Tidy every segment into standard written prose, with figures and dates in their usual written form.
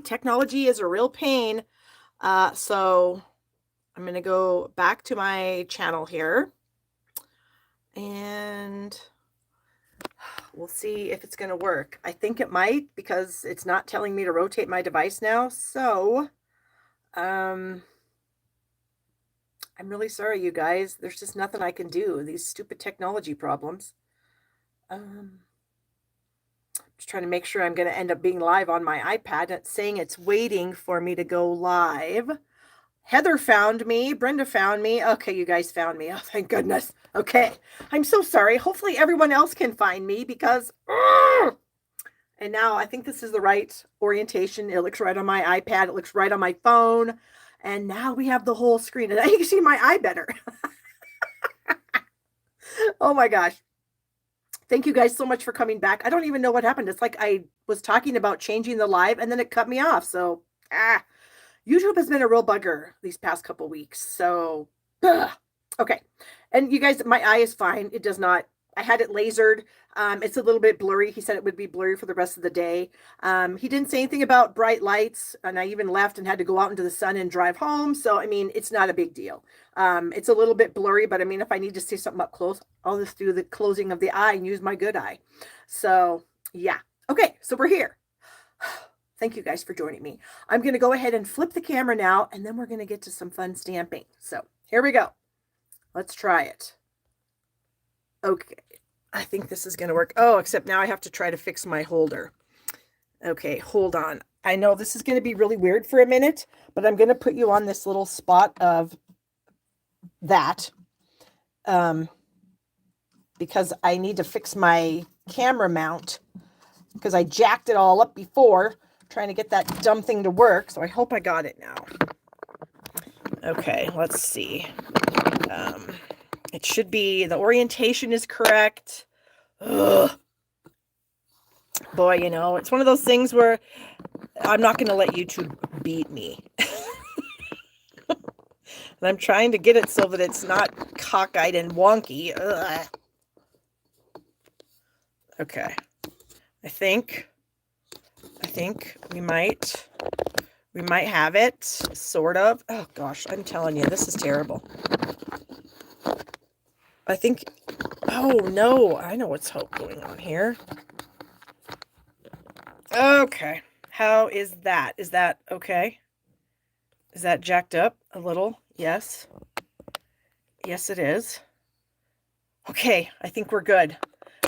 technology is a real pain. So I'm going to go back to my channel here and we'll see if it's going to work. I think it might because it's not telling me to rotate my device now. So, I'm really sorry, you guys. There's just nothing I can do. These stupid technology problems. Just trying to make sure I'm going to end up being live on my iPad. It's saying it's waiting for me to go live. Heather found me. Brenda found me. Okay, you guys found me. Oh, thank goodness. Okay. I'm so sorry. Hopefully everyone else can find me because... And now I think this is the right orientation. It looks right on my iPad. It looks right on my phone. And now we have the whole screen. And now you can see my eye better. Oh my gosh. Thank you guys so much for coming back. I don't even know what happened. It's like I was talking about changing the live and then it cut me off. So, YouTube has been a real bugger these past couple weeks. So, okay. And you guys, my eye is fine. It does not, I had it lasered. It's a little bit blurry. He said it would be blurry for the rest of the day. He didn't say anything about bright lights, and I even left and had to go out into the sun and drive home. So, I mean, it's not a big deal. It's a little bit blurry, but I mean, if I need to see something up close, I'll just do the closing of the eye and use my good eye. So, yeah. Okay, so we're here. Thank you guys for joining me. I'm going to go ahead and flip the camera now, and then we're going to get to some fun stamping. So, here we go. Let's try it. Okay. I think this is going to work. Oh, except now I have to try to fix my holder. Okay, hold on. I know this is going to be really weird for a minute, but I'm going to put you on this little spot of that because I need to fix my camera mount because I jacked it all up before trying to get that dumb thing to work. So I hope I got it now. Okay, let's see. It should be, the orientation is correct. Ugh. Boy, you know, it's one of those things where I'm not going to let YouTube beat me. And I'm trying to get it so that it's not cockeyed and wonky. Ugh. Okay. I think we might have it, sort of. Oh gosh, I'm telling you, this is terrible. I think, oh no, I know what's going on here. Okay, how is that? Is that okay? Is that jacked up a little? Yes. Yes, it is. Okay, I think we're good.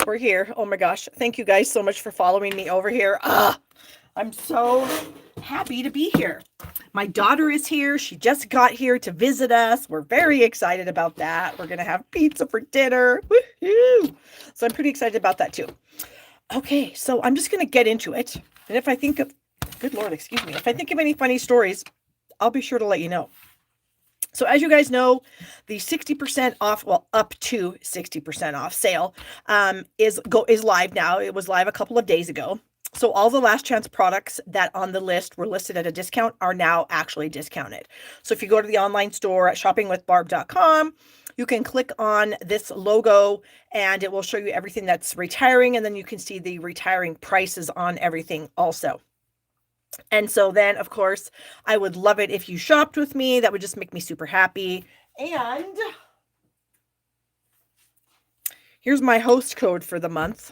We're here. Oh my gosh, thank you guys so much for following me over here. I'm so happy to be here. My daughter is here. She just got here to visit us. We're very excited about that. We're going to have pizza for dinner. Woo-hoo! So I'm pretty excited about that too. Okay, so I'm just going to get into it. And if I think of, good Lord, excuse me, if I think of any funny stories, I'll be sure to let you know. So as you guys know, the 60% off, well, up to 60% off sale is live now. It was live a couple of days ago. So all the last chance products that on the list were listed at a discount are now actually discounted. So if you go to the online store at shoppingwithbarb.com, you can click on this logo and it will show you everything that's retiring. And then you can see the retiring prices on everything also. And so then, of course, I would love it if you shopped with me. That would just make me super happy. And here's my host code for the month.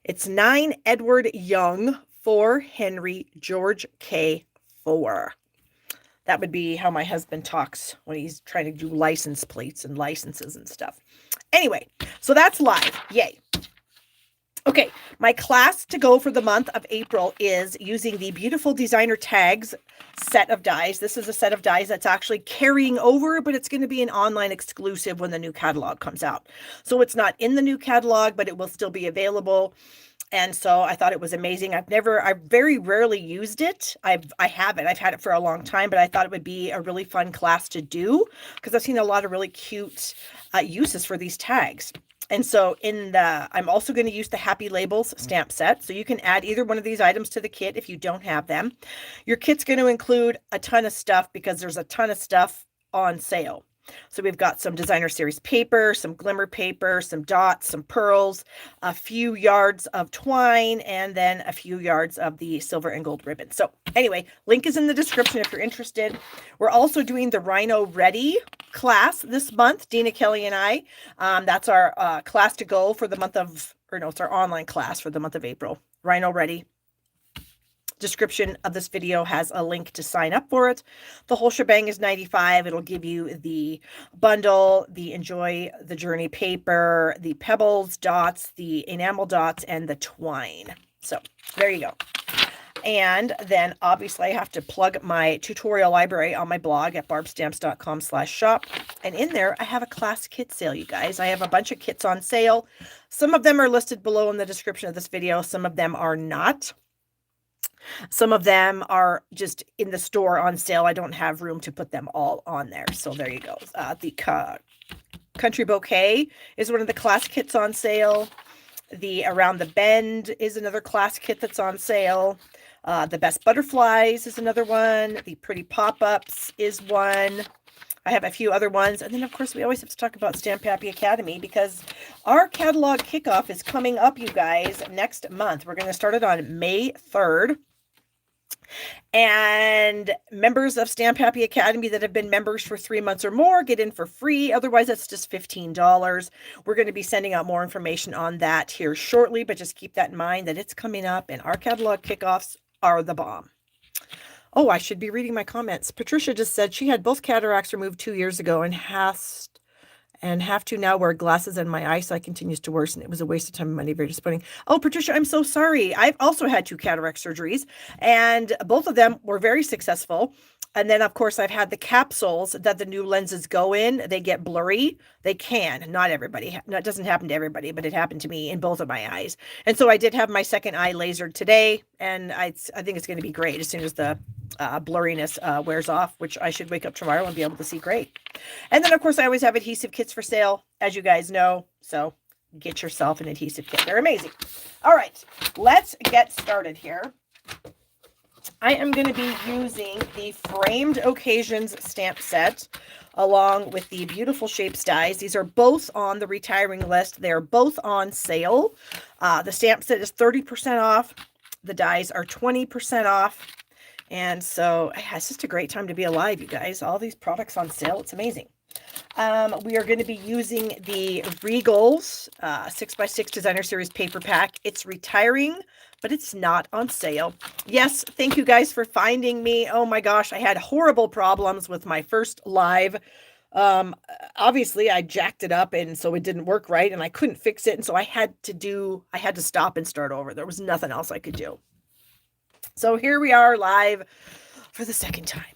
It's 9 Edward Young 4 Henry George K 4. That would be how my husband talks when he's trying to do license plates and licenses and stuff. Anyway, so that's live. Yay. Okay, my class to go for the month of April is using the beautiful designer tags set of dies. This is a set of dies that's actually carrying over, but it's going to be an online exclusive when the new catalog comes out. So it's not in the new catalog, but it will still be available. And so I thought it was amazing. I've very rarely used it. I haven't. I've had it for a long time, but I thought it would be a really fun class to do because I've seen a lot of really cute uses for these tags. And so I'm also going to use the Happy Labels stamp set. So you can add either one of these items to the kit if you don't have them. Your kit's going to include a ton of stuff because there's a ton of stuff on sale. So we've got some designer series paper, some glimmer paper, some dots, some pearls, a few yards of twine, and then a few yards of the silver and gold ribbon. So anyway, link is in the description if you're interested. We're also doing the Rhino Ready class this month, Dina, Kelly, and I. That's our class to go for the month of, or no, it's our online class for the month of April. Rhino Ready. Description of this video has a link to sign up for it. The whole shebang is $95. It'll give you the bundle, the Enjoy the Journey paper, the pebbles, dots, the enamel dots, and the twine. So there you go. And then obviously I have to plug my tutorial library on my blog at barbstamps.com/shop. And in there, I have a class kit sale, you guys. I have a bunch of kits on sale. Some of them are listed below in the description of this video. Some of them are not. Some of them are just in the store on sale. I don't have room to put them all on there. So there you go. The Country Bouquet is one of the class kits on sale. The Around the Bend is another class kit that's on sale. The Best Butterflies is another one. The Pretty Pop-Ups is one. I have a few other ones. And then, of course, we always have to talk about Stamp Happy Academy because our catalog kickoff is coming up, you guys, next month. We're going to start it on May 3rd. And members of Stamp Happy Academy that have been members for 3 months or more get in for free. Otherwise, it's just $15. We're going to be sending out more information on that here shortly, but just keep that in mind that it's coming up and our catalog kickoffs are the bomb. Oh, I should be reading my comments. Patricia just said she had both cataracts removed 2 years ago and have to now wear glasses and my eyesight continues to worsen. It was a waste of time and money. Very disappointing. Oh, Patricia, I'm so sorry. I've also had 2 cataract surgeries and both of them were very successful. And then, of course, I've had the capsules that the new lenses go in. They get blurry. They can. Not everybody. No, it doesn't happen to everybody, but it happened to me in both of my eyes. And so I did have my second eye lasered today, and I think it's going to be great as soon as the blurriness wears off, which I should wake up tomorrow and be able to see great. And then, of course, I always have adhesive kits for sale, as you guys know. So get yourself an adhesive kit. They're amazing. All right, let's get started here. I am going to be using the Framed Occasions stamp set along with the Beautiful Shapes dies. These are both on the retiring list. They're both on sale. The stamp set is 30% off. The dies are 20% off. And so it's just a great time to be alive, you guys. All these products on sale. It's amazing. We are going to be using the Regals 6x6 Designer Series paper pack. It's retiring, but it's not on sale. Yes, thank you guys for finding me. Oh my gosh, I had horrible problems with my first live. Obviously I jacked it up and so it didn't work right and I couldn't fix it. And so I had to stop and start over. There was nothing else I could do. So here we are live for the second time.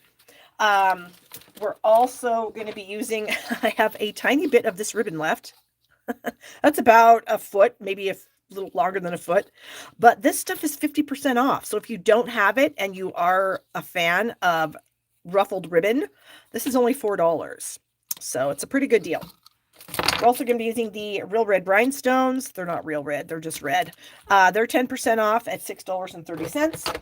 We're also going to be using, I have a tiny bit of this ribbon left. That's about a foot, maybe a little longer than a foot. But this stuff is 50% off. So if you don't have it and you are a fan of ruffled ribbon, this is only $4. So it's a pretty good deal. We're also going to be using the Real Red Rhinestones. They're not real red. They're just red. They're 10% off at $6.30.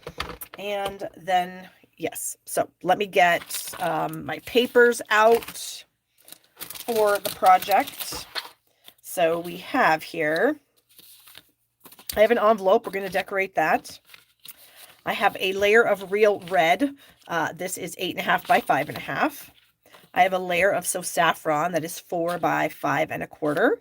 And then, yes. So let me get my papers out for the project. So we have here, I have an envelope. We're going to decorate that. I have a layer of Real Red. This is 8.5 by 5.5. I have a layer of So Saffron that is 4 by 5 1/4.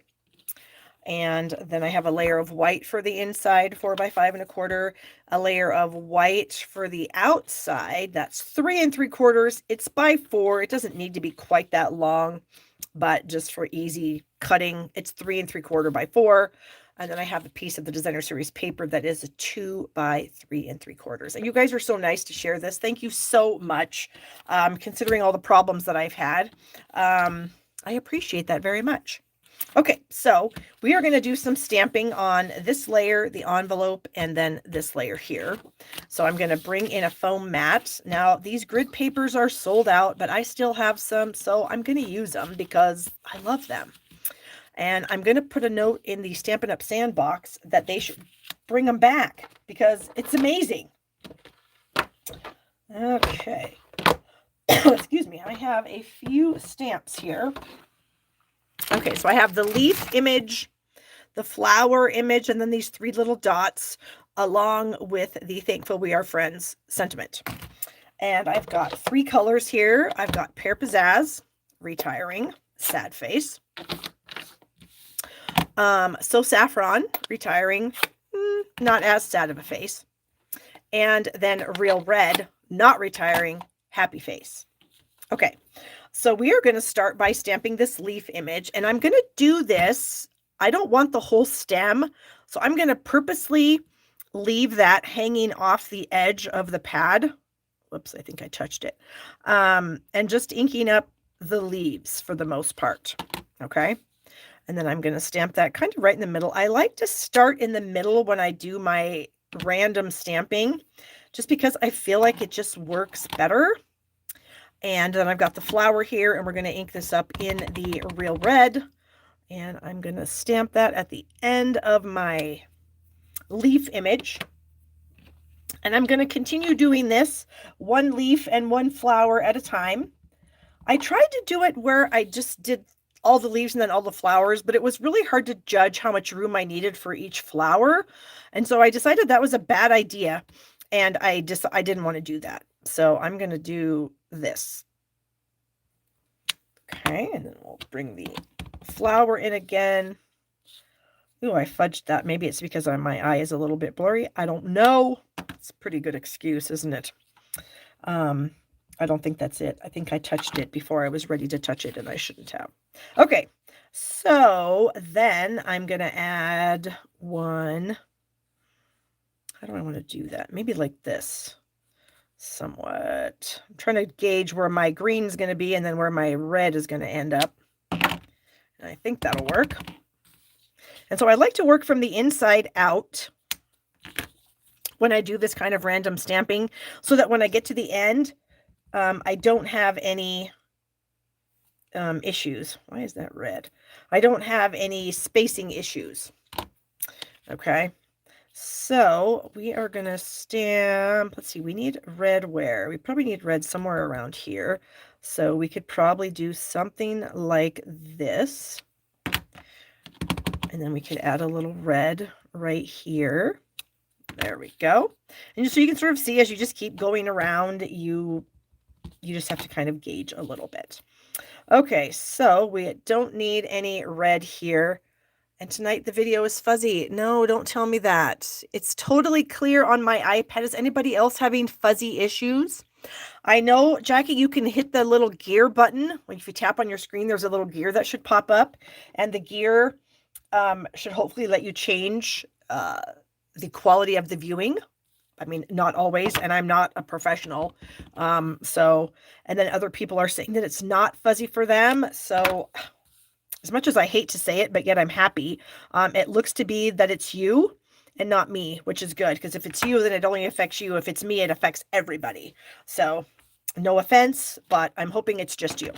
And then I have a layer of white for the inside, 4 by 5 1/4. A layer of white for the outside, that's 3 3/4. It's by 4. It doesn't need to be quite that long, but just for easy cutting, it's 3 3/4 by 4. And then I have a piece of the Designer Series paper that is a 2 by 3 3/4. And you guys are so nice to share this. Thank you so much. Considering all the problems that I've had, I appreciate that very much. Okay, so we are going to do some stamping on this layer, the envelope, and then this layer here. So I'm going to bring in a foam mat. Now, these grid papers are sold out, but I still have some, so I'm going to use them because I love them. And I'm going to put a note in the Stampin' Up! Sandbox that they should bring them back because it's amazing. Okay. excuse me, I have a few stamps here. Okay, so I have the leaf image, the flower image, and then these 3 little dots along with the Thankful We Are Friends sentiment. And I've got 3 colors here. I've got Pear Pizzazz, Retiring, Sad Face. So Saffron, Retiring, not as sad of a face. And then Real Red, Not Retiring, Happy Face. Okay, so we are going to start by stamping this leaf image, and I'm going to do this. I don't want the whole stem, so I'm going to purposely leave that hanging off the edge of the pad. Whoops, I think I touched it. And just inking up the leaves for the most part. Okay, and then I'm going to stamp that kind of right in the middle. I like to start in the middle when I do my random stamping, just because I feel like it just works better. And then I've got the flower here, and we're going to ink this up in the Real Red. And I'm going to stamp that at the end of my leaf image. And I'm going to continue doing this 1 leaf and 1 flower at a time. I tried to do it where I just did all the leaves and then all the flowers, but it was really hard to judge how much room I needed for each flower. And so I decided that was a bad idea, and I didn't want to do that. So I'm going to do this. Okay, and then we'll bring the flower in again. Ooh, I fudged that. Maybe it's because my eye is a little bit blurry. I don't know. It's a pretty good excuse, isn't it? I don't think that's it. I think I touched it before I was ready to touch it, and I shouldn't have. Okay, so then I'm going to add 1. How do I want to do that? Maybe like this. Somewhat. I'm trying to gauge where my green is going to be and then where my red is going to end up. And I think that'll work. And so I like to work from the inside out when I do this kind of random stamping, so that when I get to the end, I don't have any issues. Why is that red? I don't have any spacing issues. Okay. So we are going to stamp, let's see, we need red where? We probably need red somewhere around here. So we could probably do something like this. And then we could add a little red right here. There we go. And so you can sort of see as you just keep going around, you just have to kind of gauge a little bit. Okay, so we don't need any red here. And tonight the video is fuzzy. No, don't tell me that. It's totally clear on my iPad. Is anybody else having fuzzy issues? I know, Jackie, you can hit the little gear button. If you tap on your screen, there's a little gear that should pop up. And the gear should hopefully let you change the quality of the viewing. I mean, not always, and I'm not a professional. And then other people are saying that it's not fuzzy for them. So as much as I hate to say it, but yet I'm happy, it looks to be that it's you and not me, which is good, because if it's you, then it only affects you. If it's me, it affects everybody. So no offense, but I'm hoping it's just you.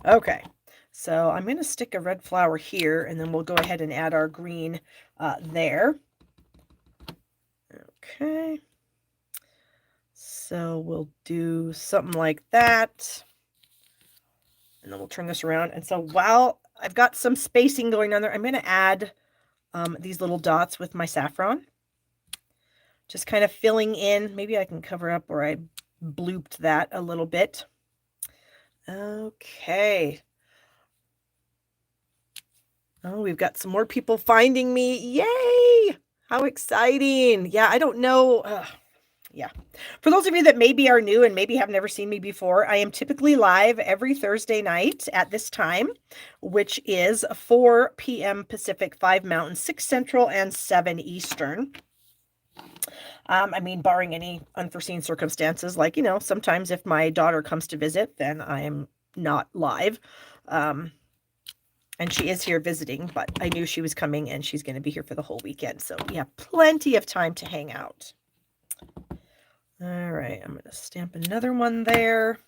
Okay, so I'm going to stick a red flower here, and then we'll go ahead and add our green there. Okay, so we'll do something like that. And then we'll turn this around. And so while I've got some spacing going on there, I'm going to add these little dots with my saffron. Just kind of filling in. Maybe I can cover up where I blooped that a little bit. Okay. Oh, we've got some more people finding me. Yay! How exciting. Yeah, I don't know. Yeah. For those of you that maybe are new and maybe have never seen me before, I am typically live every Thursday night at this time, which is 4 p.m. Pacific, 5 Mountain, 6 Central, and 7 Eastern. I mean, barring any unforeseen circumstances, like, sometimes if my daughter comes to visit, then I am not live. And she is here visiting, but I knew she was coming and she's going to be here for the whole weekend. So we have plenty of time to hang out. All right, I'm going to stamp another one there.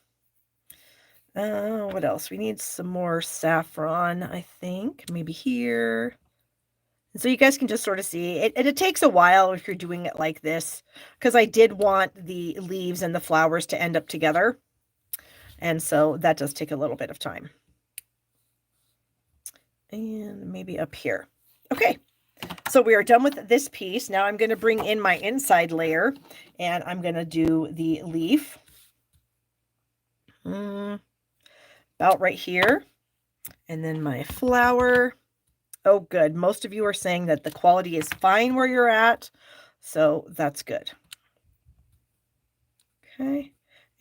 What else? We need some more saffron, I think. Maybe here. And so you guys can just sort of see it. And it takes a while if you're doing it like this, because I did want the leaves and the flowers to end up together. And so that does take a little bit of time. And maybe up here. Okay, so we are done with this piece. Now I'm going to bring in my inside layer, and I'm going to do the leaf. About right here. And then my flower. Oh, good. Most of you are saying that the quality is fine where you're at, so that's good. Okay,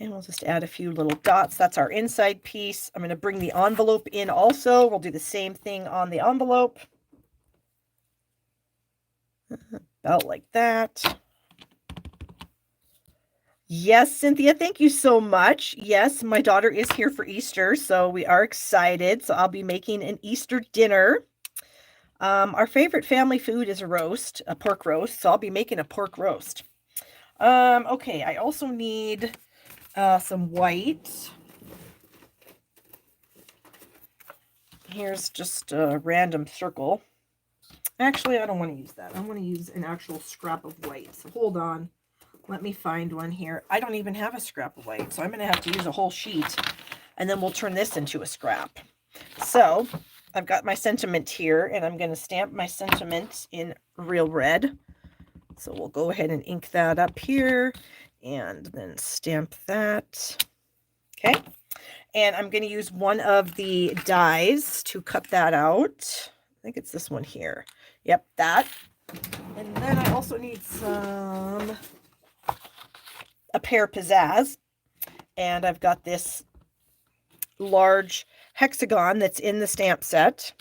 and we'll just add a few little dots. That's our inside piece. I'm going to bring the envelope in also. We'll do the same thing on the envelope. About like that. Yes, Cynthia, thank you so much. Yes, my daughter is here for Easter, so we are excited. So I'll be making an Easter dinner. Our favorite family food is a pork roast, so I'll be making a pork roast. Okay, I also need some white. Here's just a random circle. Actually, I don't want to use that. I want to use an actual scrap of white. So hold on. Let me find one here. I don't even have a scrap of white, so I'm going to have to use a whole sheet, and then we'll turn this into a scrap. So I've got my sentiment here, and I'm going to stamp my sentiment in real red. So we'll go ahead and ink that up here, and then stamp that. Okay. And I'm going to use one of the dies to cut that out. I think it's this one here. Yep, that. And then I also need a pear pizzazz. And I've got this large hexagon that's in the stamp set.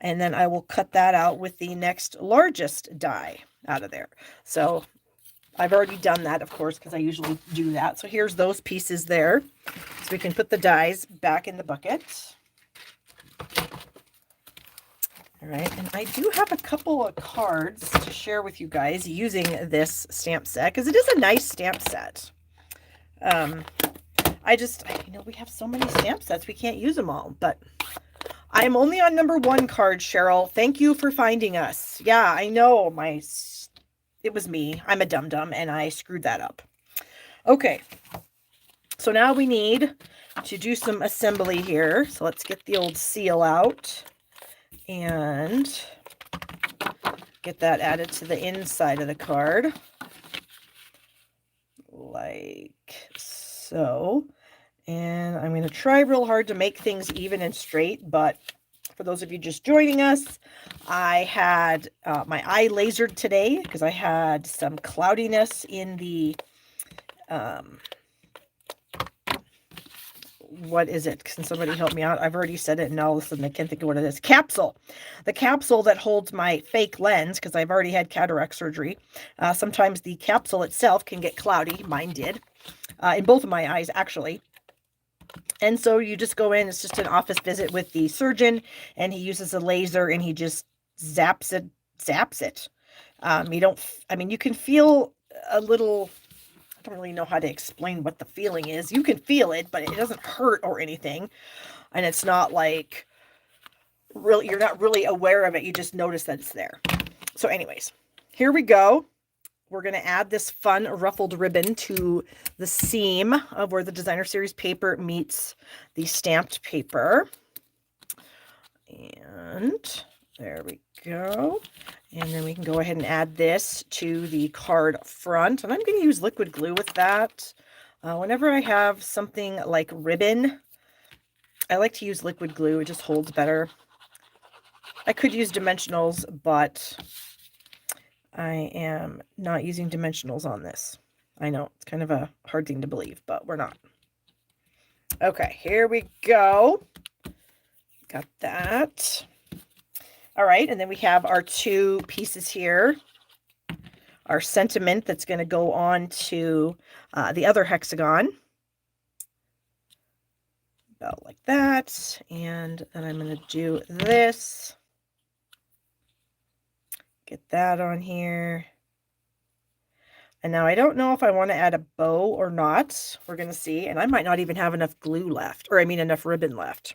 And then I will cut that out with the next largest die out of there. So I've already done that, of course, because I usually do that. So here's those pieces there. So we can put the dies back in the bucket. All right, and I do have a couple of cards to share with you guys using this stamp set, because it is a nice stamp set. We have so many stamp sets, we can't use them all, but I'm only on number 1 card, Cheryl. Thank you for finding us. Yeah, I know, it was me. I'm a dum-dum, and I screwed that up. Okay, so now we need to do some assembly here. So let's get the old seal out and get that added to the inside of the card. Like so. And I'm going to try real hard to make things even and straight, but for those of you just joining us, I had my eye lasered today because I had some cloudiness in the, what is it? Can somebody help me out? I've already said it, and now all of a sudden I can't think of what it is. Capsule. The capsule that holds my fake lens, because I've already had cataract surgery. Sometimes the capsule itself can get cloudy. Mine did. In both of my eyes, actually. And so you just go in, it's just an office visit with the surgeon, and he uses a laser and he just zaps it. You can feel a little, I don't really know how to explain what the feeling is. You can feel it, but it doesn't hurt or anything. And it's not like, really, you're not really aware of it. You just notice that it's there. So anyways, here we go. We're going to add this fun ruffled ribbon to the seam of where the designer series paper meets the stamped paper. And there we go. And then we can go ahead and add this to the card front. And I'm going to use liquid glue with that. Whenever I have something like ribbon, I like to use liquid glue. It just holds better. I could use dimensionals, but I am not using dimensionals on this. I know it's kind of a hard thing to believe, but we're not. Okay, here we go. Got that. All right, and then we have our 2 pieces here. Our sentiment that's going to go on to the other hexagon. About like that. And then I'm going to do this. Get that on here. And now I don't know if I want to add a bow or not. We're going to see. And I might not even have enough glue left. Or enough ribbon left.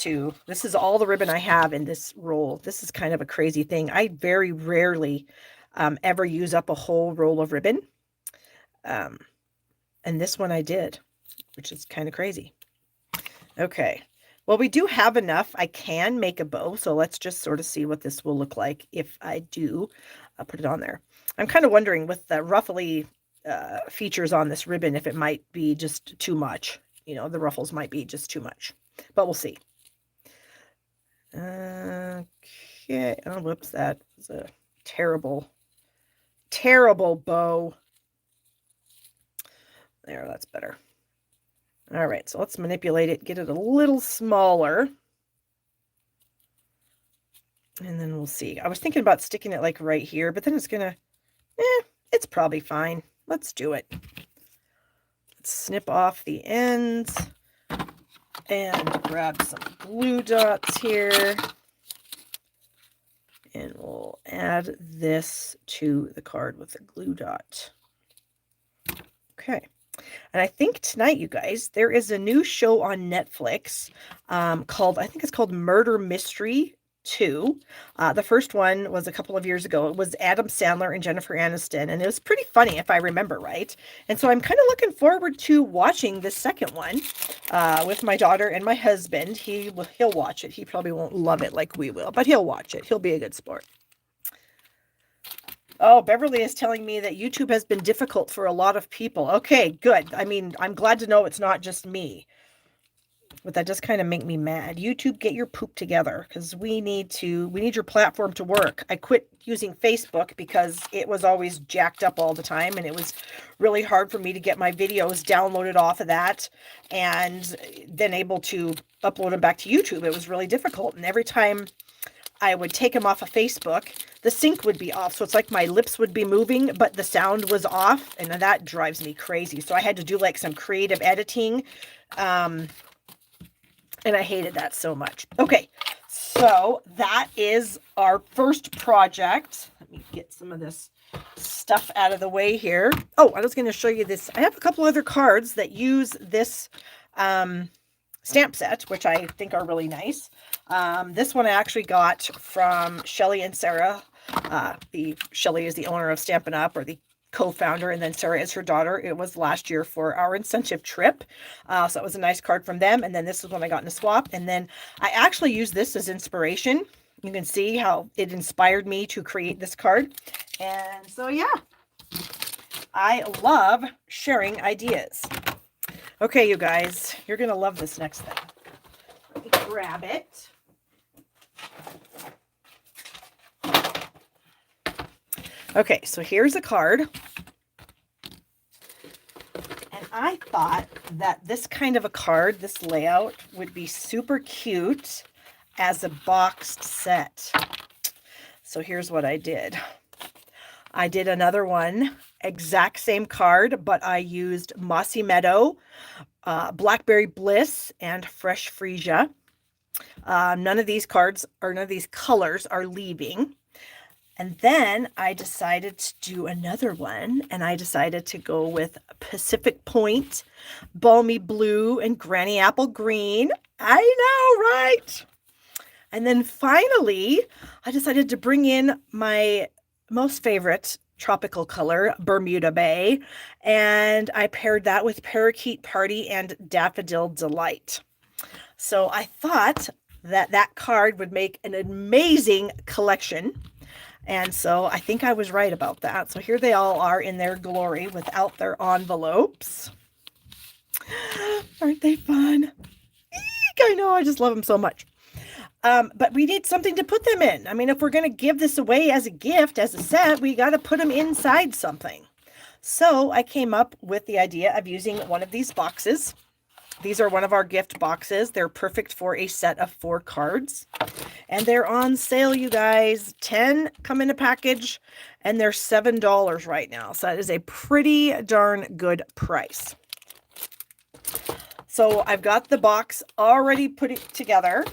This is all the ribbon I have in this roll. This is kind of a crazy thing. I very rarely ever use up a whole roll of ribbon. And this one I did. which is kind of crazy. Okay. Well, we do have enough. I can make a bow, so let's just sort of see what this will look like if I do put it on there. I'm kind of wondering with the ruffly features on this ribbon if it might be just too much. You know, the ruffles might be just too much, but we'll see. Okay. Oh, whoops. That was a terrible, terrible bow. There, that's better. All right, so let's manipulate it, get it a little smaller. And then we'll see. I was thinking about sticking it like right here, but then it's gonna, it's probably fine. Let's do it. Let's snip off the ends and grab some glue dots here. And we'll add this to the card with a glue dot. Okay. And I think tonight, you guys, there is a new show on Netflix called, I think it's called Murder Mystery 2. The first one was a couple of years ago. It was Adam Sandler and Jennifer Aniston, and it was pretty funny if I remember right. And so I'm kind of looking forward to watching the second one with my daughter and my husband. He'll watch it. He probably won't love it like we will, but he'll watch it. He'll be a good sport. Oh, Beverly is telling me that YouTube has been difficult for a lot of people. Okay, good. I mean, I'm glad to know it's not just me. But that does kind of make me mad. YouTube, get your poop together because we need your platform to work. I quit using Facebook because it was always jacked up all the time and it was really hard for me to get my videos downloaded off of that and then able to upload them back to YouTube. It was really difficult. And every time I would take them off of Facebook, the sync would be off. So it's like my lips would be moving, but the sound was off. And that drives me crazy. So I had to do like some creative editing. And I hated that so much. Okay, so that is our first project. Let me get some of this stuff out of the way here. Oh, I was going to show you this. I have a couple other cards that use this stamp set, which I think are really nice. This one I actually got from Shelly and Sarah. Shelly is the owner of Stampin' Up, or the co-founder, and then Sarah is her daughter. It was last year for our incentive trip. So it was a nice card from them. And then this is one I got in a swap. And then I actually use this as inspiration. You can see how it inspired me to create this card. And so, yeah, I love sharing ideas. Okay, you guys, you're going to love this next thing. Let me grab it. Okay, so here's a card. And I thought that this kind of a card, this layout, would be super cute as a boxed set. So here's what I did. I did another one, exact same card, but I used Mossy Meadow, Blackberry Bliss, and Fresh Freesia. None of these cards, or none of these colors, are leaving. And then I decided to do another one, and I decided to go with Pacific Point, Balmy Blue, and Granny Apple Green. I know, right? And then finally, I decided to bring in my most favorite tropical color, Bermuda Bay, and I paired that with Parakeet Party and Daffodil Delight. So I thought that that card would make an amazing collection. And so I think I was right about that. So here they all are in their glory without their envelopes. Aren't they fun? Eek, I know, I just love them so much. But we need something to put them in. I mean, if we're going to give this away as a gift, as a set, we got to put them inside something. So I came up with the idea of using one of these boxes. These are one of our gift boxes. They're perfect for a set of 4 cards. And they're on sale, you guys. 10 come in a package, and they're $7 right now. So that is a pretty darn good price. So I've got the box already put together.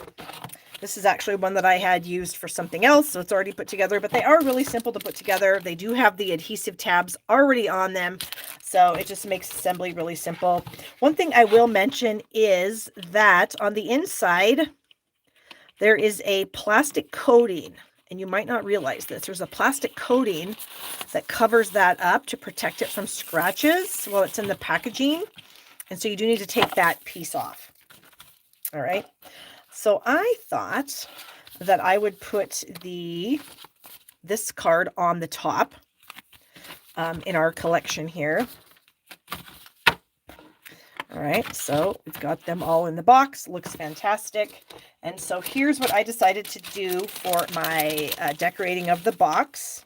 This is actually one that I had used for something else, so it's already put together, but they are really simple to put together. They do have the adhesive tabs already on them, so it just makes assembly really simple. One thing I will mention is that on the inside, there is a plastic coating, and you might not realize this. There's a plastic coating that covers that up to protect it from scratches while it's in the packaging. And so you do need to take that piece off. All right. So I thought that I would put this card on the top in our collection here. All right, so we've got them all in the box. Looks fantastic. And so here's what I decided to do for my decorating of the box.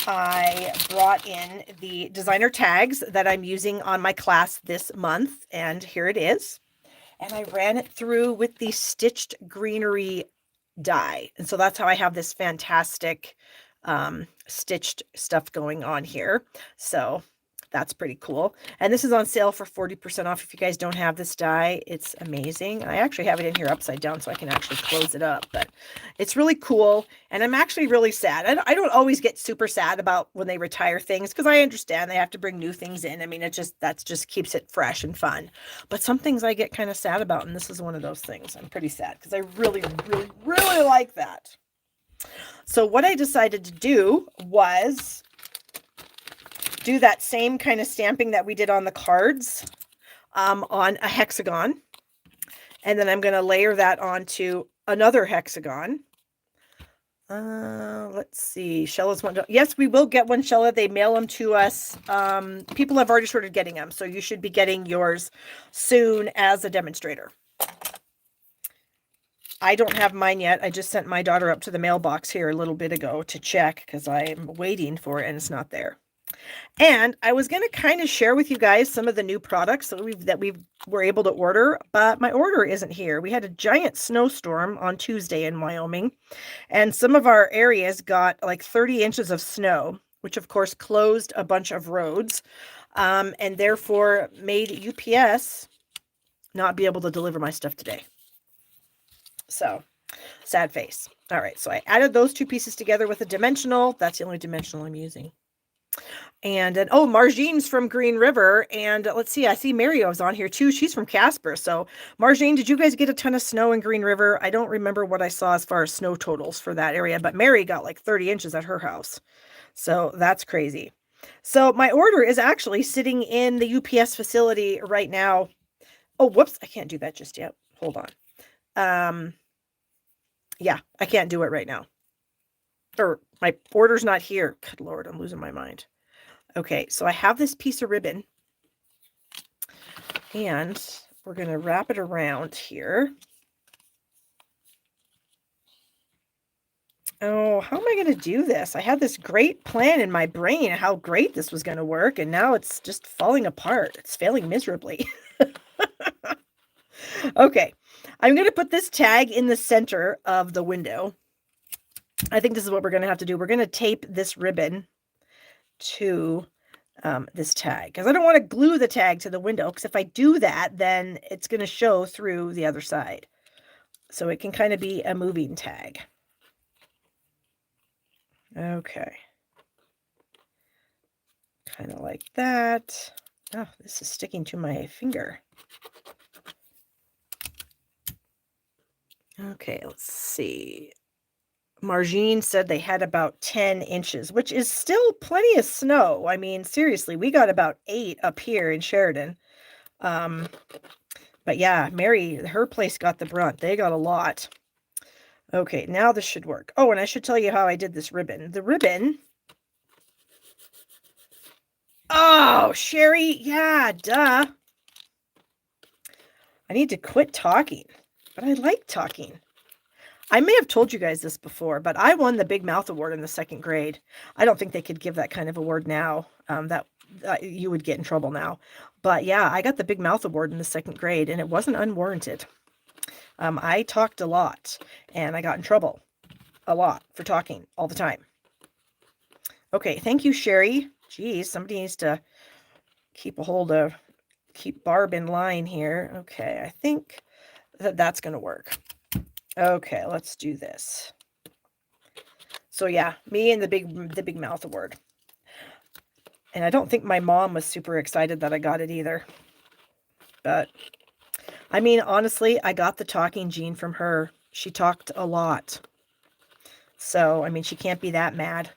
I brought in the designer tags that I'm using on my class this month, and here it is. And I ran it through with the stitched greenery die. And so that's how I have this fantastic stitched stuff going on here. So that's pretty cool. And this is on sale for 40% off. If you guys don't have this die, it's amazing. I actually have it in here upside down so I can actually close it up, but it's really cool. And I'm actually really sad. I don't always get super sad about when they retire things because I understand they have to bring new things in. I mean, that just keeps it fresh and fun. But some things I get kind of sad about, and this is one of those things. I'm pretty sad because I really, really, really like that. So what I decided to do was do that same kind of stamping that we did on the cards on a hexagon. And then I'm going to layer that onto another hexagon. Let's see. Shella's one. Yes, we will get one, Shella. They mail them to us. People have already started getting them. So you should be getting yours soon as a demonstrator. I don't have mine yet. I just sent my daughter up to the mailbox here a little bit ago to check because I'm waiting for it and it's not there. And I was going to kind of share with you guys some of the new products that we were able to order, but my order isn't here. We had a giant snowstorm on Tuesday in Wyoming, and some of our areas got like 30 inches of snow, which of course closed a bunch of roads, and therefore made UPS not be able to deliver my stuff today. So, sad face. All right, so I added those two pieces together with a dimensional. That's the only dimensional I'm using. And Marjean's from Green River. And let's see, I see Mario's on here too. She's from Casper. So Marjean, did you guys get a ton of snow in Green River? I don't remember what I saw as far as snow totals for that area, but Mary got like 30 inches at her house. So that's crazy. So my order is actually sitting in the UPS facility right now. Oh, whoops, I can't do that just yet. Hold on. Yeah, I can't do it right now. Or my order's not here. Good Lord, I'm losing my mind. Okay, so I have this piece of ribbon and we're going to wrap it around here. Oh, how am I going to do this? I had this great plan in my brain how great this was going to work, and now it's just falling apart. It's failing miserably. Okay, I'm going to put this tag in the center of the window. I think this is what we're going to have to do. We're going to tape this ribbon to this tag because I don't want to glue the tag to the window, because if I do that, then it's going to show through the other side. So it can kind of be a moving tag. Okay. Kind of like that. Oh, this is sticking to my finger. Okay, let's see. Marjean said they had about 10 inches, which is still plenty of snow. I mean, seriously, we got about 8 up here in Sheridan. But yeah, Mary, her place got the brunt. They got a lot. Okay, now this should work. Oh, and I should tell you how I did this ribbon. The ribbon... Oh, Sherry, yeah, duh. I need to quit talking, but I like talking. I may have told you guys this before, but I won the Big Mouth Award in the 2nd grade. I don't think they could give that kind of award now. That you would get in trouble now. But yeah, I got the Big Mouth Award in the 2nd grade, and it wasn't unwarranted. I talked a lot, and I got in trouble a lot for talking all the time. Okay, thank you, Sherry. Geez, somebody needs to keep Barb in line here. Okay, I think that's going to work. Okay, let's do this. So yeah, me and the Big Mouth Award. And I don't think my mom was super excited that I got it either. But I mean, honestly, I got the talking gene from her. She talked a lot. So, I mean, she can't be that mad.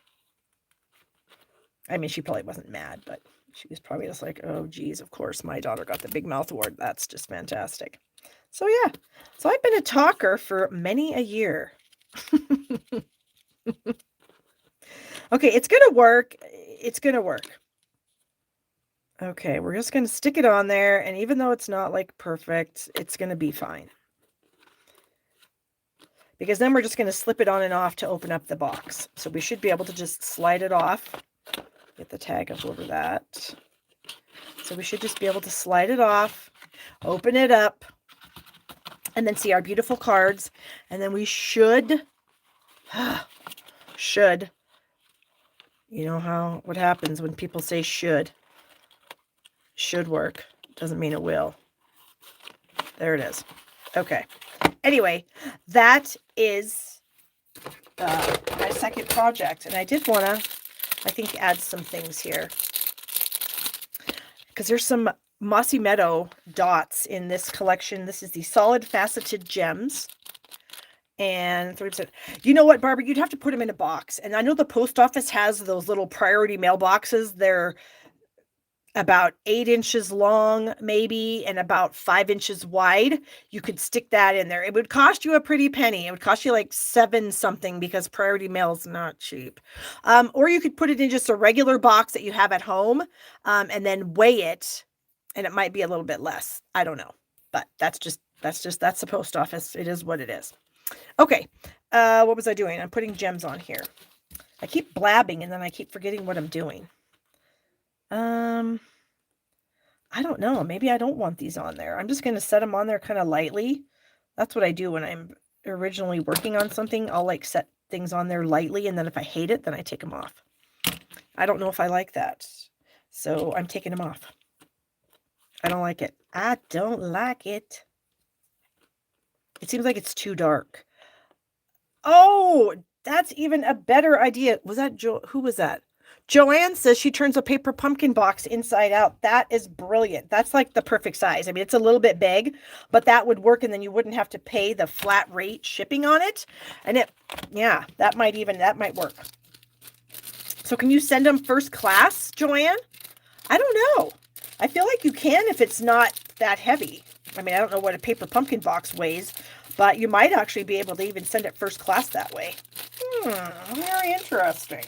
I mean, she probably wasn't mad, but She was probably just like, oh, geez, of course, my daughter got the Big Mouth Award. That's just fantastic. So, yeah. So, I've been a talker for many a year. Okay, it's going to work. It's going to work. Okay, we're just going to stick it on there. And even though it's not like perfect, it's going to be fine. Because then we're just going to slip it on and off to open up the box. So we should be able to just slide it off. Get the tag up over that. So we should just be able to slide it off, open it up, and then see our beautiful cards. And then we should, you know what happens when people say should work. Doesn't mean it will. There it is. Okay. Anyway, that is my second project. And I did want to, I think, add some things here. Because there's some Mossy Meadow dots in this collection. This is the Solid Faceted Gems. And 30%. You know what, Barbara? You'd have to put them in a box. And I know the post office has those little priority mail boxes. They're about 8 inches long, maybe, and about 5 inches wide. You could stick that in there. It would cost you a pretty penny. It would cost you like 7 something because priority mail is not cheap. Or you could put it in just a regular box that you have at home, and then weigh it, and it might be a little bit less. I don't know, but that's the post office. It is what it is. Okay, what was I doing? I'm putting gems on here. I keep blabbing, and then I keep forgetting what I'm doing. I don't know. Maybe I don't want these on there. I'm just going to set them on there kind of lightly. That's what I do when I'm originally working on something. I'll like set things on there lightly, and then if I hate it, then I take them off. I don't know if I like that. So I'm taking them off. I don't like it. I don't like it. It seems like it's too dark. Oh, that's even a better idea. Was that who was that? Joanne says she turns a paper pumpkin box inside out. That is brilliant. That's like the perfect size. I mean, it's a little bit big, but that would work, and then you wouldn't have to pay the flat rate shipping on it. And yeah, that might work. So can you send them first class, Joanne? I don't know. I feel like you can if it's not that heavy. I mean, I don't know what a paper pumpkin box weighs, but you might actually be able to even send it first class that way. Very interesting.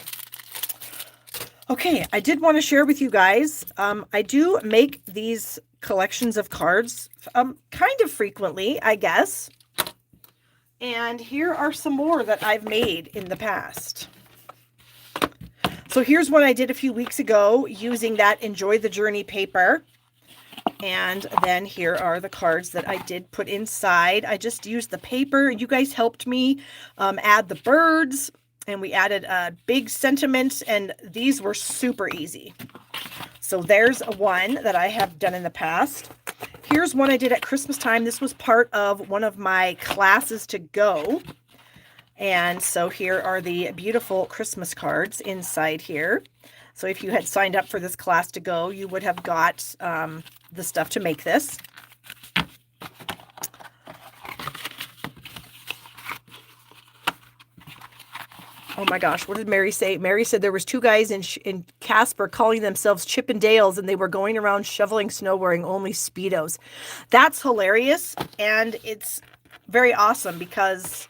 Okay, I did want to share with you guys, I do make these collections of cards kind of frequently, I guess. And here are some more that I've made in the past. So here's one I did a few weeks ago using that Enjoy the Journey paper. And then here are the cards that I did put inside. I just used the paper. You guys helped me add the birds. And we added a big sentiment, and these were super easy. So there's one that I have done in the past. Here's one I did at Christmas time. This was part of one of my classes to go. And so here are the beautiful Christmas cards inside here. So if you had signed up for this class to go, you would have got the stuff to make this. Oh my gosh, what did Mary say? Mary said there was 2 guys in Casper calling themselves Chip and Dales, and they were going around shoveling snow wearing only Speedos. That's hilarious, and it's very awesome because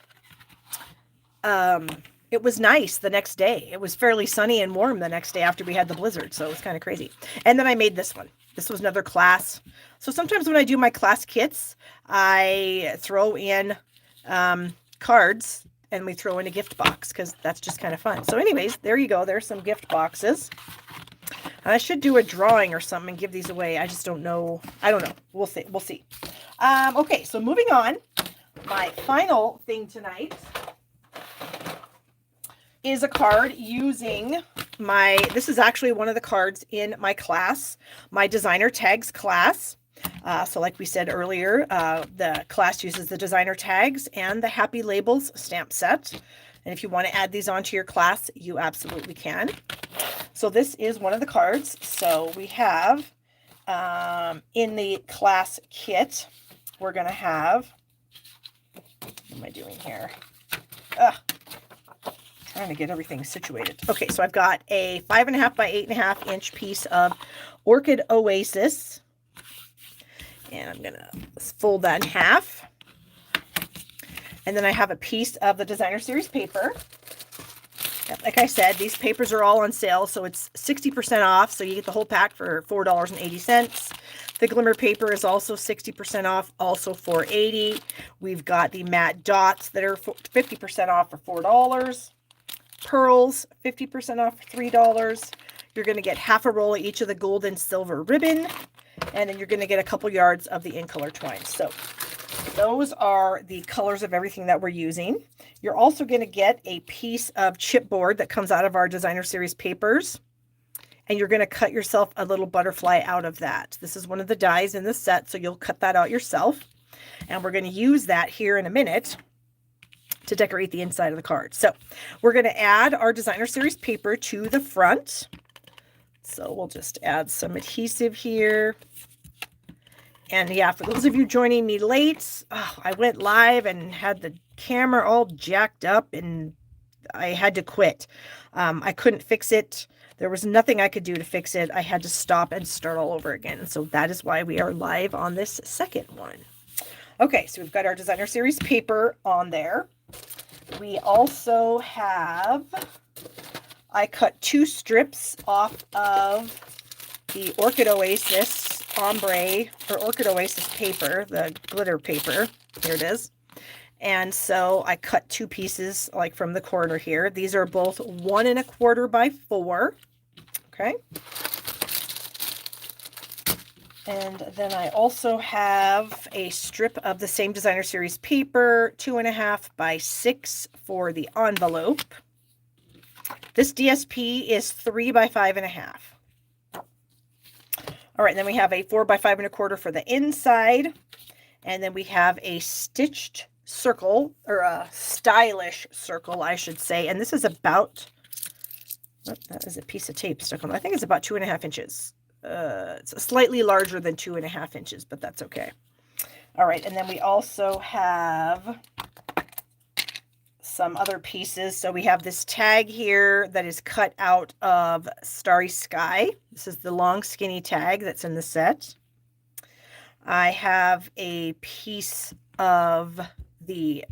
it was nice the next day. It was fairly sunny and warm the next day after we had the blizzard, so it was kind of crazy. And then I made this one. This was another class. So sometimes when I do my class kits, I throw in cards, and we throw in a gift box because that's just kind of fun. So anyways, there you go. There's some gift boxes. I should do a drawing or something and give these away. I just don't know. I don't know. We'll see. We'll see. Okay, so moving on. My final thing tonight is a card using this is actually one of the cards in my class, my designer tags class. So like we said earlier, the class uses the designer tags and the Happy Labels stamp set. And if you want to add these onto your class, you absolutely can. So this is one of the cards. So we have in the class kit, we're going to have, what am I doing here? trying to get everything situated. Okay, so I've got a 5.5 by 8.5 inch piece of Orchid Oasis. And I'm going to fold that in half. And then I have a piece of the Designer Series paper. Like I said, these papers are all on sale, so it's 60% off. So you get the whole pack for $4.80. The glimmer paper is also 60% off, also $4.80. We've got the matte dots that are 50% off for $4. Pearls, 50% off for $3. You're going to get half a roll of each of the gold and silver ribbon, and then you're going to get a couple yards of the in color twine. So those are the colors of everything that we're using. You're also going to get a piece of chipboard that comes out of our Designer Series papers, and you're going to cut yourself a little butterfly out of that. This is one of the dies in the set, so you'll cut that out yourself, and we're going to use that here in a minute to decorate the inside of the card. So we're going to add our Designer Series paper to the front. So we'll just add some adhesive here. And yeah, for those of you joining me late, I went live and had the camera all jacked up and I had to quit. I couldn't fix it. There was nothing I could do to fix it. I had to stop and start all over again. So that is why we are live on this second one. Okay, so we've got our Designer Series paper on there. We also have, I cut 2 strips off of the Orchid Oasis ombre, or Orchid Oasis paper, the glitter paper. Here it is. And so I cut 2 pieces like from the corner here. These are both 1 1/4 by 4. Okay. And then I also have a strip of the same Designer Series paper, 2.5 by 6 for the envelope. This DSP is 3 by 5.5. All right, and then we have a 4 by 5 1/4 for the inside. And then we have a stitched circle, or a stylish circle, I should say. And this is about, that is a piece of tape stuck on. I think it's about 2.5 inches. It's slightly larger than 2.5 inches, but that's okay. All right, and then we also have some other pieces. So we have this tag here that is cut out of Starry Sky. This is the long skinny tag that's in the set. I have a piece of the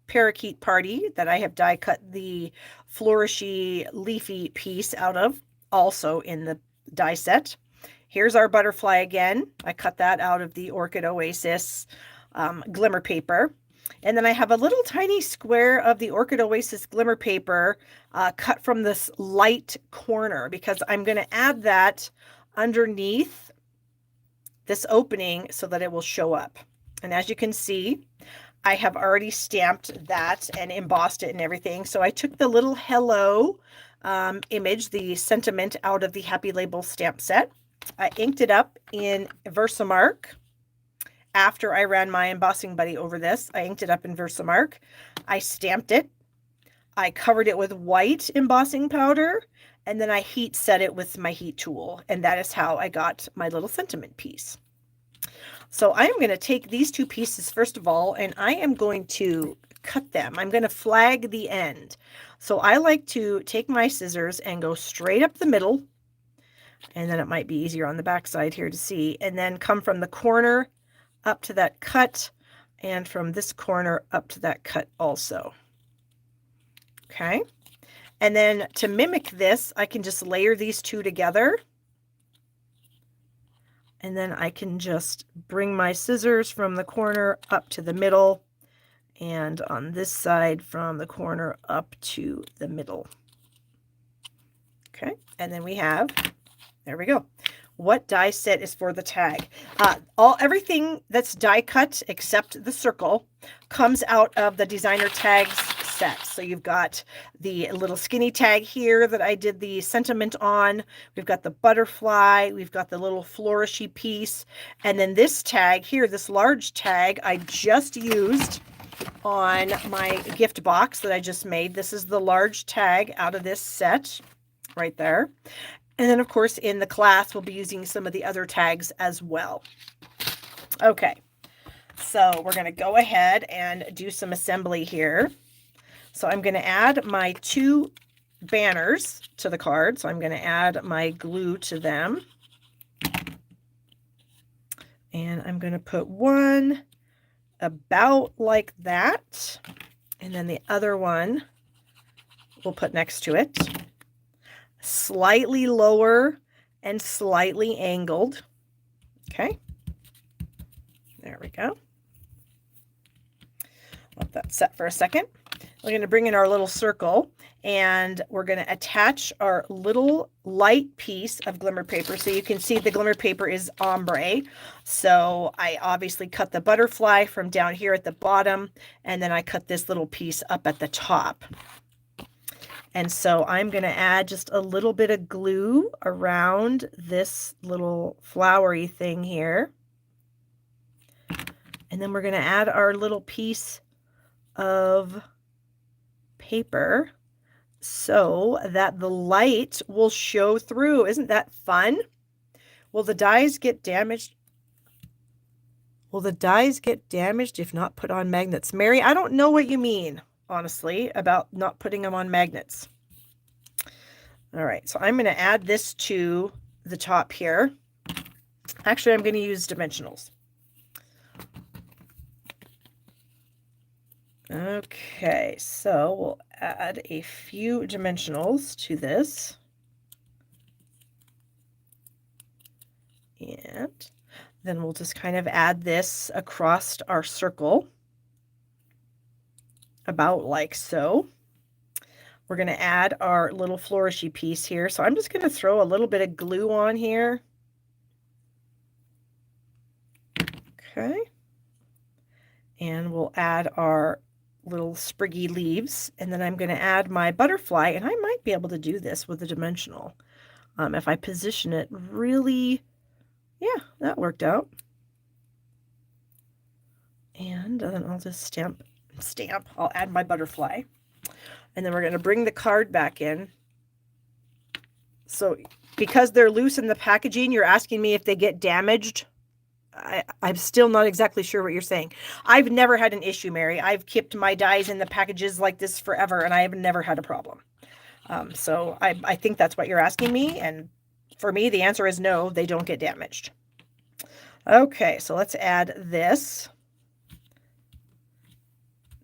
Parakeet Party that I have die cut the flourishy leafy piece out of, also in the die set. Here's our butterfly again. I cut that out of the Orchid Oasis glimmer paper. And then I have a little tiny square of the Orchid Oasis glimmer paper cut from this light corner, because I'm going to add that underneath this opening so that it will show up. And as you can see, I have already stamped that and embossed it and everything. So I took the little hello image, the sentiment, out of the Happy Label stamp set. I inked it up in Versamark. After I ran my embossing buddy over this, I inked it up in Versamark. I stamped it. I covered it with white embossing powder, and then I heat set it with my heat tool. And that is how I got my little sentiment piece. So I am going to take these 2 pieces first of all, and I am going to cut them. I'm going to flag the end. So I like to take my scissors and go straight up the middle, and then it might be easier on the back side here to see, and then come from the corner up to that cut, and from this corner up to that cut also. Okay. And then to mimic this, I can just layer these 2 together. And then I can just bring my scissors from the corner up to the middle, and on this side from the corner up to the middle. Okay. And then we have, there we go. What die set is for the tag? Everything that's die cut except the circle comes out of the Designer Tags set. So you've got the little skinny tag here that I did the sentiment on. We've got the butterfly. We've got the little flourishy piece. And then this tag here, this large tag, I just used on my gift box that I just made. This is the large tag out of this set right there. And then, of course, in the class, we'll be using some of the other tags as well. Okay, so we're going to go ahead and do some assembly here. So I'm going to add my 2 banners to the card. So I'm going to add my glue to them. And I'm going to put one about like that. And then the other one we'll put next to it. Slightly lower and slightly angled. Okay. There we go. Let that set for a second. We're going to bring in our little circle and we're going to attach our little light piece of glimmer paper. So you can see the glimmer paper is ombre. So I obviously cut the butterfly from down here at the bottom, and then I cut this little piece up at the top. And so I'm going to add just a little bit of glue around this little flowery thing here. And then we're going to add our little piece of paper so that the light will show through. Isn't that fun? Will the dies get damaged? Will the dies get damaged if not put on magnets? Mary, I don't know what you mean, honestly, about not putting them on magnets. All right, so I'm going to add this to the top here. Actually, I'm going to use dimensionals. Okay, so we'll add a few dimensionals to this. And then we'll just kind of add this across our circle, about like so. We're going to add our little flourishy piece here. So I'm just going to throw a little bit of glue on here. Okay. And we'll add our little spriggy leaves, and then I'm going to add my butterfly, and I might be able to do this with a dimensional if I position it really. Yeah, that worked out. And then I'll just stamp. I'll add my butterfly, and then we're going to bring the card back in. So because they're loose in the packaging, you're asking me if they get damaged. I'm still not exactly sure what you're saying. I've never had an issue, Mary. I've kept my dies in the packages like this forever, and I have never had a problem. So I think that's what you're asking me. And for me, the answer is no, they don't get damaged. Okay, so let's add this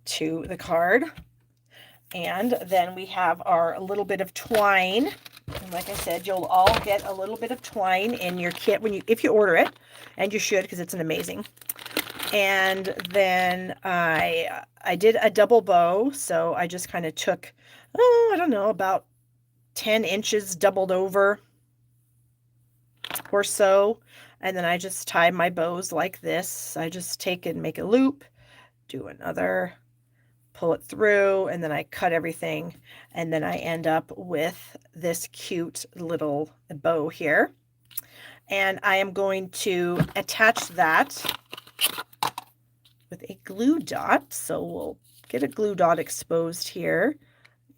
to the card. And then we have our little bit of twine. And like I said, you'll all get a little bit of twine in your kit if you order it, and you should, because it's an amazing. And then I did a double bow, so I just kind of took, I don't know, about 10 inches doubled over or so, and then I just tie my bows like this. I just take and make a loop, do another, pull it through, and then I cut everything, and then I end up with this cute little bow here. And I am going to attach that with a glue dot. So we'll get a glue dot exposed here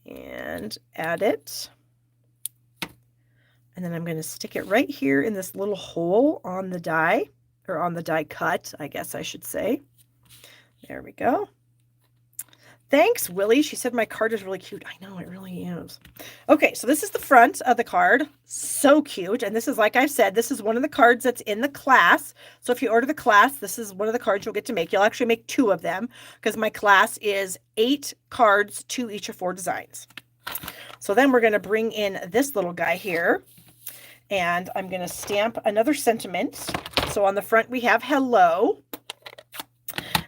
and add it. And then I'm going to stick it right here in this little hole on the die, or on the die cut, I guess I should say. There we go. Thanks, Willie. She said my card is really cute. I know, it really is. Okay, so this is the front of the card. So cute. And this is, like I've said, this is one of the cards that's in the class. So if you order the class, this is one of the cards you'll get to make. You'll actually make 2 of them, because my class is 8 cards, 2 each of 4 designs. So then we're going to bring in this little guy here, and I'm going to stamp another sentiment. So on the front we have hello.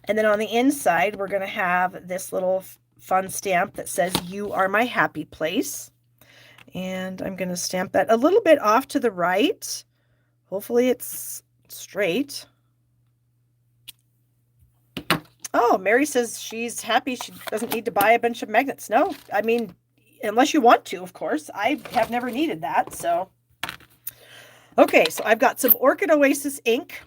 And then on the inside, we're going to have this little fun stamp that says, "You are my happy place." And I'm going to stamp that a little bit off to the right. Hopefully it's straight. Oh, Mary says she's happy she doesn't need to buy a bunch of magnets. No, I mean, unless you want to, of course. I have never needed that, so. Okay, so I've got some Orchid Oasis ink.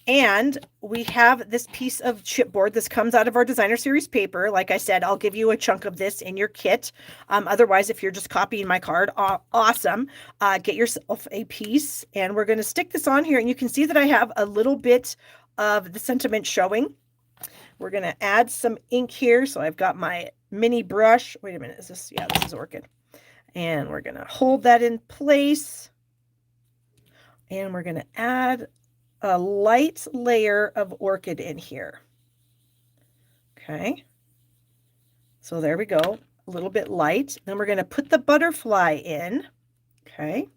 And we have this piece of chipboard. This comes out of our designer series paper. Like I said, I'll give you a chunk of this in your kit. Otherwise, if you're just copying my card, awesome. Get yourself a piece, and we're going to stick this on here. And you can see that I have a little bit of the sentiment showing. We're going to add some ink here. So I've got my mini brush. Wait a minute. Is this? Yeah, this is orchid. And we're going to hold that in place. And we're going to add a light layer of orchid in here. Okay. So there we go. A little bit light. Then we're going to put the butterfly in. Okay.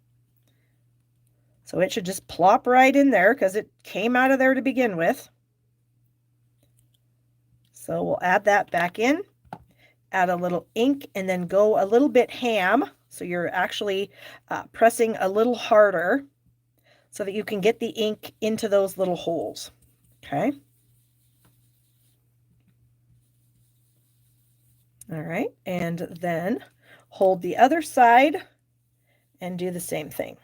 So it should just plop right in there because it came out of there to begin with. So we'll add that back in, add a little ink, and then go a little bit ham. So you're actually pressing a little harder so that you can get the ink into those little holes. Okay. All right. And then hold the other side and do the same thing.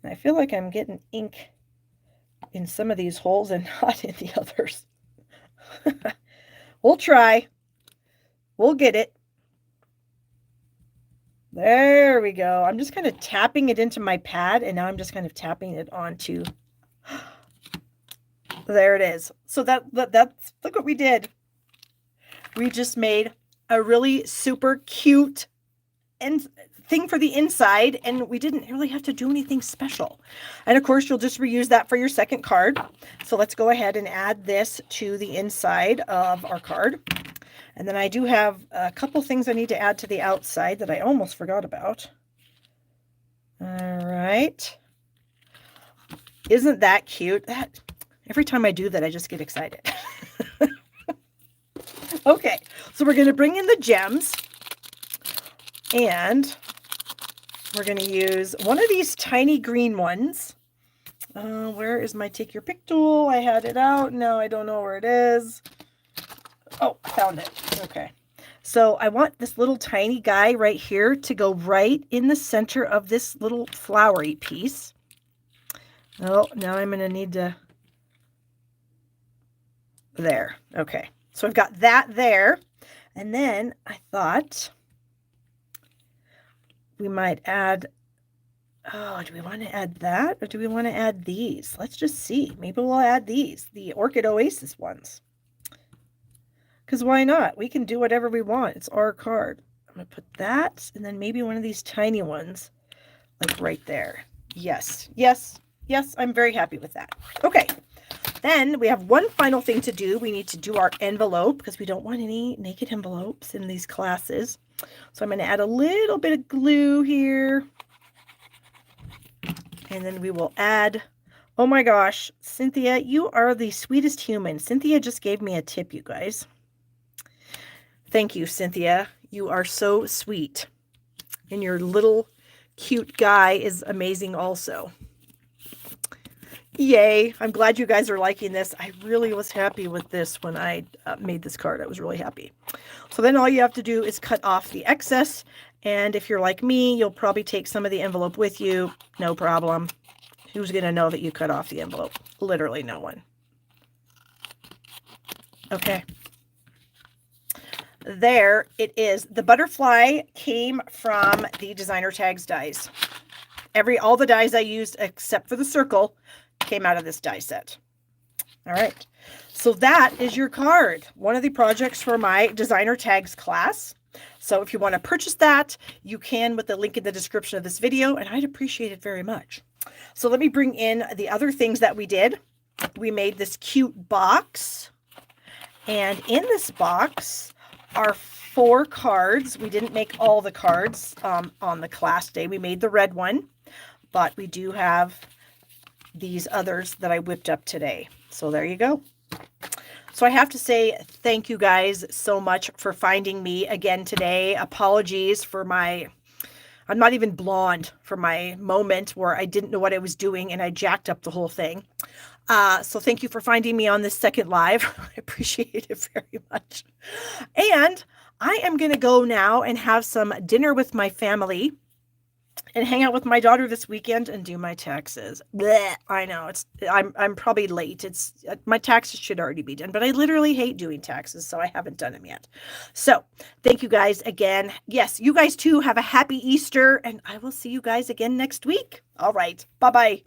I feel like I'm getting ink in some of these holes and not in the others. We'll try. We'll get it. There we go. I'm just kind of tapping it into my pad, and now I'm just kind of tapping it onto. There it is. So that's look what we did. We just made a really super cute thing for the inside, and we didn't really have to do anything special. And of course, you'll just reuse that for your second card. So let's go ahead and add this to the inside of our card. And then I do have a couple things I need to add to the outside that I almost forgot about. All right. Isn't that cute? Every time I do that, I just get excited. Okay, so we're going to bring in the gems. And we're going to use one of these tiny green ones. Where is my take your pick tool? I had it out. Now I don't know where it is. Oh, I found it. Okay. So I want this little tiny guy right here to go right in the center of this little flowery piece. Oh, now I'm going to need to... There. Okay. So I've got that there. And then I thought we might add... Oh, do we want to add that or do we want to add these? Let's just see. Maybe we'll add these, the Orchid Oasis ones. Because why not? We can do whatever we want. It's our card. I'm going to put that and then maybe one of these tiny ones like right there. Yes, yes, yes. I'm very happy with that. Okay. Then we have one final thing to do. We need to do our envelope because we don't want any naked envelopes in these classes. So I'm going to add a little bit of glue here. And then we will add, oh my gosh, Cynthia, you are the sweetest human. Cynthia just gave me a tip, you guys. Thank you, Cynthia. You are so sweet. And your little cute guy is amazing also. Yay. I'm glad you guys are liking this. I really was happy with this when I made this card. I was really happy. So then all you have to do is cut off the excess. And if you're like me, you'll probably take some of the envelope with you. No problem. Who's going to know that you cut off the envelope? Literally no one. Okay. There it is. The butterfly came from the designer tags dies. All the dies I used except for the circle came out of this die set. All right. So that is your card. One of the projects for my designer tags class. So if you want to purchase that, you can with the link in the description of this video, and I'd appreciate it very much. So let me bring in the other things that we did. We made this cute box, and in this box are 4 cards. We didn't make all the cards on the class day. We made the red one, but we do have these others that I whipped up today. So there you go. So I have to say thank you guys so much for finding me again today. Apologies for I'm not even blonde, for my moment where I didn't know what I was doing and I jacked up the whole thing. So thank you for finding me on this second live. I appreciate it very much. And I am going to go now and have some dinner with my family and hang out with my daughter this weekend and do my taxes. Blech, I know I'm probably late. My taxes should already be done, but I literally hate doing taxes, so I haven't done them yet. So thank you guys again. Yes, you guys too have a happy Easter, and I will see you guys again next week. All right. Bye-bye.